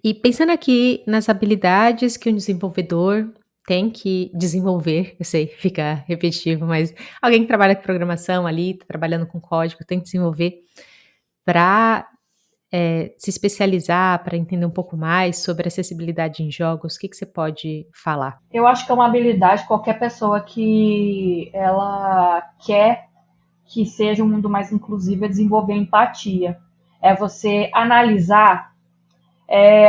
E pensando aqui nas habilidades que um desenvolvedor tem que desenvolver, eu sei, fica repetitivo, mas alguém que trabalha com programação ali, tá trabalhando com código, tem que desenvolver para se especializar, para entender um pouco mais sobre acessibilidade em jogos, o que você pode falar? Eu acho que é uma habilidade qualquer pessoa que ela quer que seja um mundo mais inclusivo é desenvolver empatia. É você analisar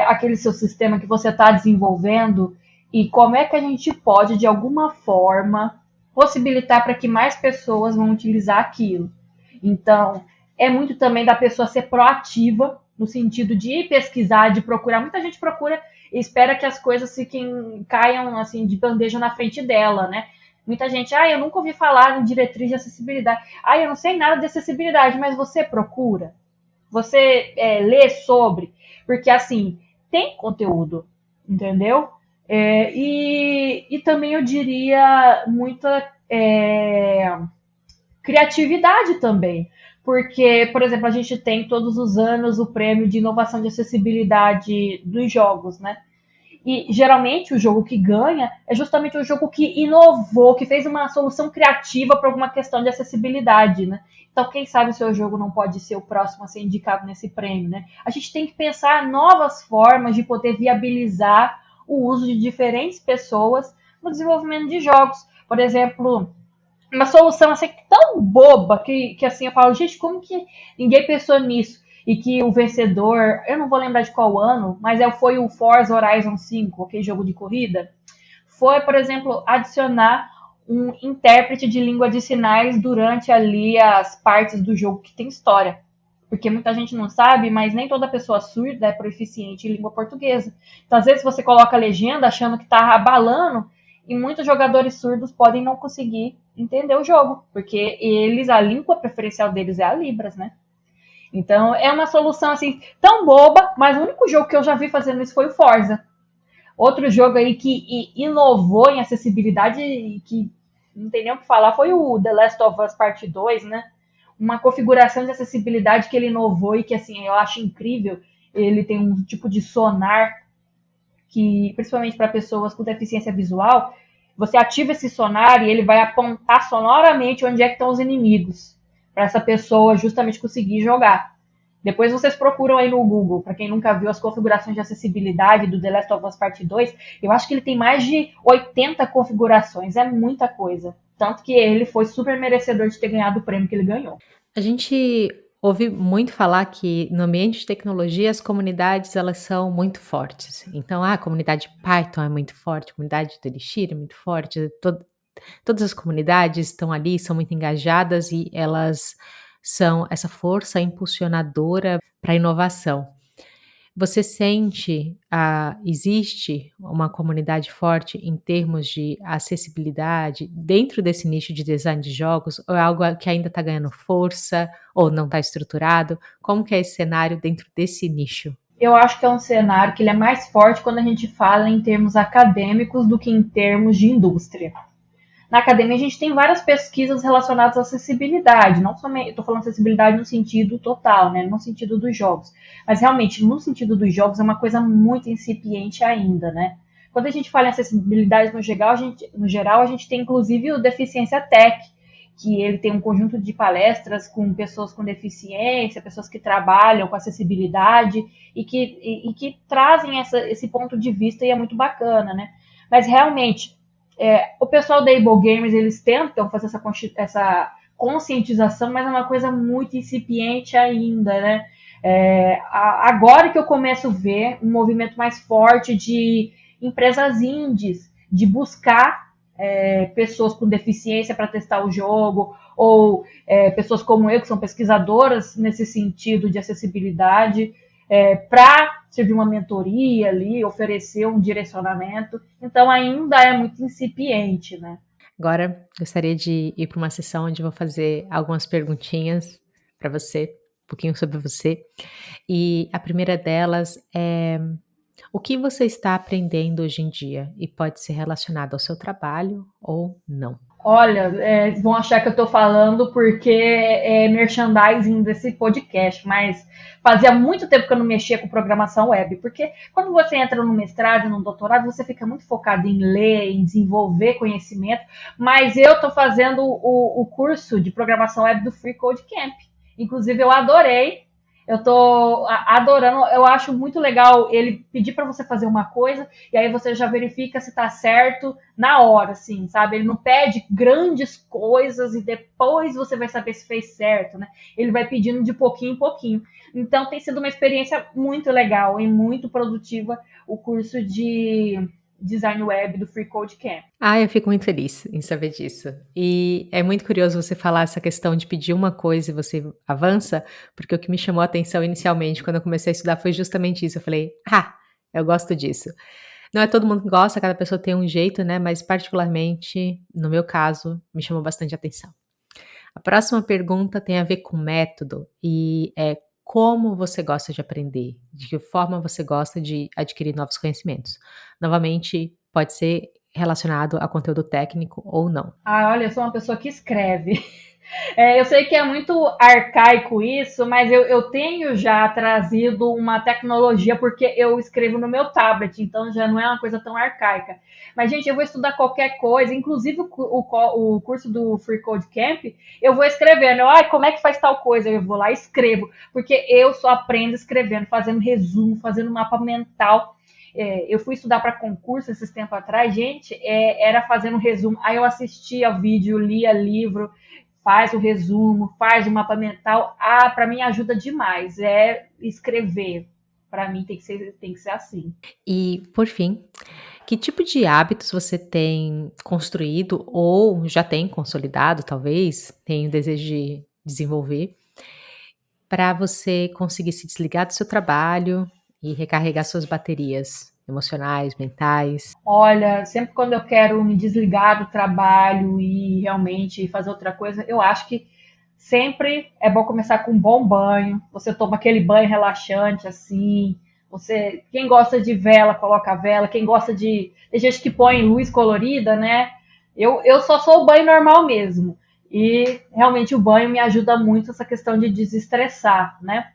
aquele seu sistema que você está desenvolvendo e como é que a gente pode, de alguma forma, possibilitar para que mais pessoas vão utilizar aquilo. Então, é muito também da pessoa ser proativa, no sentido de ir pesquisar, de procurar. Muita gente procura e espera que as coisas caiam assim de bandeja na frente dela, né? Muita gente, eu nunca ouvi falar em diretriz de acessibilidade. Eu não sei nada de acessibilidade, mas você procura. Você lê sobre, porque assim, tem conteúdo, entendeu? E também eu diria muita criatividade também. Porque, por exemplo, a gente tem todos os anos o prêmio de inovação de acessibilidade dos jogos, né? E geralmente o jogo que ganha é justamente o jogo que inovou, que fez uma solução criativa para alguma questão de acessibilidade, né? Então, quem sabe o seu jogo não pode ser o próximo a ser indicado nesse prêmio, né? A gente tem que pensar novas formas de poder viabilizar o uso de diferentes pessoas no desenvolvimento de jogos. Por exemplo, uma solução assim tão boba que assim eu falo, gente, como que ninguém pensou nisso? E que o vencedor, eu não vou lembrar de qual ano, mas foi o Forza Horizon 5, aquele jogo de corrida, foi, por exemplo, adicionar um intérprete de língua de sinais durante ali as partes do jogo que tem história. Porque muita gente não sabe, mas nem toda pessoa surda é proficiente em língua portuguesa. Então, às vezes, você coloca a legenda achando que está abalando, e muitos jogadores surdos podem não conseguir entender o jogo, porque a língua preferencial deles é a Libras, né? Então, é uma solução assim tão boba, mas o único jogo que eu já vi fazendo isso foi o Forza. Outro jogo aí que inovou em acessibilidade e que não tem nem o que falar foi o The Last of Us Parte 2, né? Uma configuração de acessibilidade que ele inovou e que assim eu acho incrível. Ele tem um tipo de sonar que, principalmente para pessoas com deficiência visual, você ativa esse sonar e ele vai apontar sonoramente onde é que estão os inimigos, para essa pessoa justamente conseguir jogar. Depois vocês procuram aí no Google, para quem nunca viu as configurações de acessibilidade do The Last of Us Part 2, eu acho que ele tem mais de 80 configurações, é muita coisa. Tanto que ele foi super merecedor de ter ganhado o prêmio que ele ganhou. A gente ouve muito falar que no ambiente de tecnologia as comunidades elas são muito fortes. Então, a comunidade Python é muito forte, a comunidade do Elixir é muito forte, todas as comunidades estão ali, são muito engajadas e elas são essa força impulsionadora para a inovação. Você sente, existe uma comunidade forte em termos de acessibilidade dentro desse nicho de design de jogos, ou é algo que ainda está ganhando força, ou não está estruturado? Como que é esse cenário dentro desse nicho? Eu acho que é um cenário que ele é mais forte quando a gente fala em termos acadêmicos do que em termos de indústria. Na academia a gente tem várias pesquisas relacionadas à acessibilidade, não somente, estou falando acessibilidade no sentido total, né, no sentido dos jogos, mas realmente no sentido dos jogos é uma coisa muito incipiente ainda, né. Quando a gente fala em acessibilidade no geral a gente tem inclusive o Deficiência Tech, que ele tem um conjunto de palestras com pessoas com deficiência, pessoas que trabalham com acessibilidade e que trazem esse ponto de vista e é muito bacana, né. Mas realmente o pessoal da Able Gamers, eles tentam fazer essa conscientização, mas é uma coisa muito incipiente ainda, né? Agora que eu começo a ver um movimento mais forte de empresas indies, de buscar pessoas com deficiência para testar o jogo, ou pessoas como eu, que são pesquisadoras nesse sentido de acessibilidade, para servir uma mentoria ali, oferecer um direcionamento. Então ainda é muito incipiente, né? Agora, gostaria de ir para uma sessão onde eu vou fazer algumas perguntinhas para você, um pouquinho sobre você. E a primeira delas é: o que você está aprendendo hoje em dia? E pode ser relacionado ao seu trabalho ou não. Olha, vão achar que eu estou falando porque é merchandising desse podcast, mas fazia muito tempo que eu não mexia com programação web, porque quando você entra no mestrado e no doutorado, você fica muito focado em ler, em desenvolver conhecimento, mas eu estou fazendo o curso de programação web do Free Code Camp. Inclusive, eu adorei. Eu tô adorando, eu acho muito legal ele pedir para você fazer uma coisa e aí você já verifica se tá certo na hora, assim, sabe? Ele não pede grandes coisas e depois você vai saber se fez certo, né? Ele vai pedindo de pouquinho em pouquinho. Então tem sido uma experiência muito legal e muito produtiva o curso de design web do Free Code Camp. Eu fico muito feliz em saber disso. E é muito curioso você falar essa questão de pedir uma coisa e você avança, porque o que me chamou a atenção inicialmente quando eu comecei a estudar foi justamente isso. Eu falei, eu gosto disso. Não é todo mundo que gosta, cada pessoa tem um jeito, né? Mas particularmente, no meu caso, me chamou bastante atenção. A próxima pergunta tem a ver com método e é: como você gosta de aprender? De que forma você gosta de adquirir novos conhecimentos? Novamente, pode ser relacionado a conteúdo técnico ou não. Olha, eu sou uma pessoa que escreve. Eu sei que é muito arcaico isso, mas eu tenho já trazido uma tecnologia porque eu escrevo no meu tablet, então já não é uma coisa tão arcaica. Mas, gente, eu vou estudar qualquer coisa, inclusive o curso do Free Code Camp, eu vou escrevendo. Como é que faz tal coisa? Eu vou lá e escrevo, porque eu só aprendo escrevendo, fazendo resumo, fazendo mapa mental. Eu fui estudar para concurso esses tempos atrás, gente, era fazendo resumo. Aí eu assistia vídeo, lia livro, faz o resumo, faz o mapa mental. Para mim ajuda demais. Escrever. Para mim tem que ser assim. E, por fim, que tipo de hábitos você tem construído ou já tem consolidado, talvez, tem o desejo de desenvolver, para você conseguir se desligar do seu trabalho e recarregar suas baterias emocionais, mentais? Olha, sempre quando eu quero me desligar do trabalho e realmente fazer outra coisa, eu acho que sempre é bom começar com um bom banho. Você toma aquele banho relaxante assim. Quem gosta de vela, coloca a vela. Quem gosta de. Tem gente que põe luz colorida, né? Eu só sou o banho normal mesmo. E realmente o banho me ajuda muito essa questão de desestressar, né?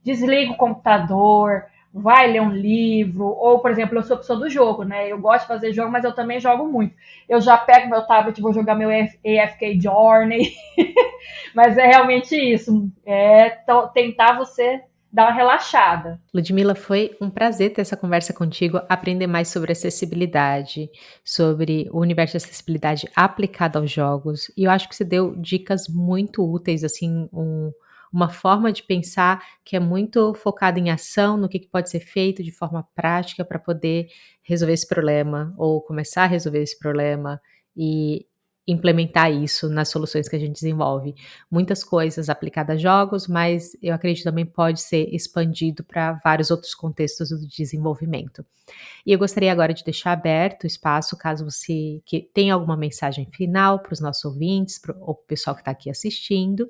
Desliga o computador, vai ler um livro, ou, por exemplo, eu sou a pessoa do jogo, né? Eu gosto de fazer jogo, mas eu também jogo muito. Eu já pego meu tablet e vou jogar meu AFK Journey, mas é realmente isso, tentar você dar uma relaxada. Ludmila, foi um prazer ter essa conversa contigo, aprender mais sobre acessibilidade, sobre o universo de acessibilidade aplicado aos jogos. E eu acho que você deu dicas muito úteis, assim, uma forma de pensar que é muito focada em ação, no que pode ser feito de forma prática para poder resolver esse problema, ou começar a resolver esse problema e implementar isso nas soluções que a gente desenvolve. Muitas coisas aplicadas a jogos, mas eu acredito também pode ser expandido para vários outros contextos do desenvolvimento. E eu gostaria agora de deixar aberto o espaço, caso você tenha alguma mensagem final para os nossos ouvintes, ou para o pessoal que está aqui assistindo,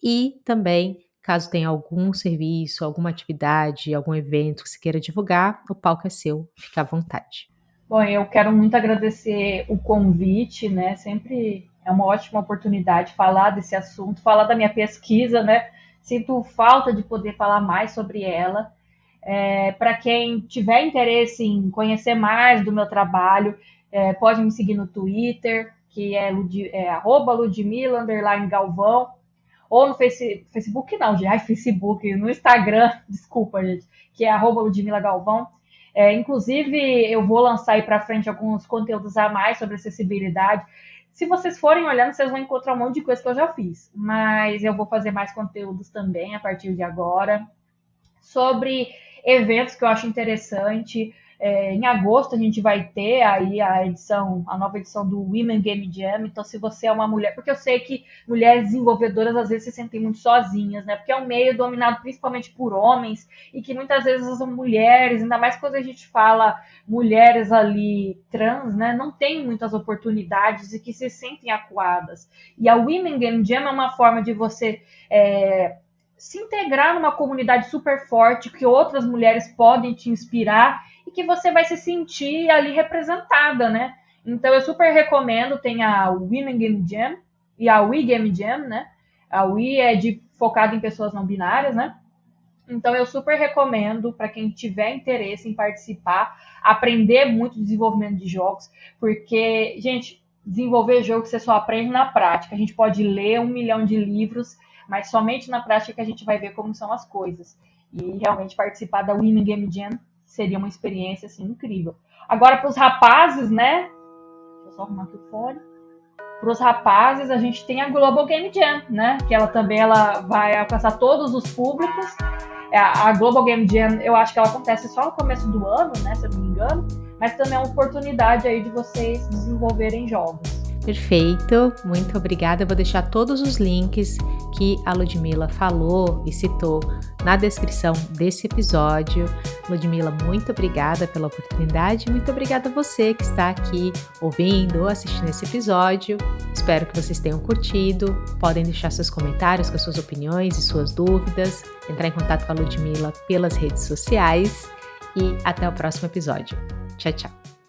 e também, caso tenha algum serviço, alguma atividade, algum evento que você queira divulgar, o palco é seu, fique à vontade. Bom, eu quero muito agradecer o convite, né? Sempre é uma ótima oportunidade falar desse assunto, falar da minha pesquisa, né? Sinto falta de poder falar mais sobre ela. Para quem tiver interesse em conhecer mais do meu trabalho, pode me seguir no Twitter, que é @Ludmila_Galvão, ou no Facebook, não, gente, Facebook, no Instagram, desculpa, gente, que é @Ludmila Galvão. Inclusive, eu vou lançar aí para frente alguns conteúdos a mais sobre acessibilidade. Se vocês forem olhando, vocês vão encontrar um monte de coisa que eu já fiz. Mas eu vou fazer mais conteúdos também a partir de agora. Sobre eventos que eu acho interessante. Em agosto a gente vai ter aí a nova edição do Women Game Jam. Então, se você é uma mulher, porque eu sei que mulheres desenvolvedoras às vezes se sentem muito sozinhas, né? Porque é um meio dominado principalmente por homens e que muitas vezes as mulheres, ainda mais quando a gente fala mulheres ali trans, né? Não tem muitas oportunidades e que se sentem acuadas. E a Women Game Jam é uma forma de você se integrar numa comunidade super forte, que outras mulheres podem te inspirar e que você vai se sentir ali representada, né? Então eu super recomendo, tem a Women Game Jam e a We Game Jam, né? A We é focada em pessoas não binárias, né? Então eu super recomendo para quem tiver interesse em participar, aprender muito de desenvolvimento de jogos, porque, gente, desenvolver jogo você só aprende na prática. A gente pode ler 1 milhão de livros, mas somente na prática que a gente vai ver como são as coisas. E realmente participar da Women Game Jam seria uma experiência assim, incrível. Agora, para os rapazes, né? Deixa eu só arrumar aqui o fone. Para os rapazes, a gente tem a Global Game Jam, né? Que ela vai alcançar todos os públicos. A Global Game Jam, eu acho que ela acontece só no começo do ano, né? Se eu não me engano. Mas também é uma oportunidade aí de vocês desenvolverem jogos. Perfeito, muito obrigada. Eu vou deixar todos os links que a Ludmila falou e citou na descrição desse episódio. Ludmila, muito obrigada pela oportunidade. Muito obrigada a você que está aqui ouvindo ou assistindo esse episódio. Espero que vocês tenham curtido. Podem deixar seus comentários com as suas opiniões e suas dúvidas. Entrar em contato com a Ludmila pelas redes sociais. E até o próximo episódio. Tchau, tchau.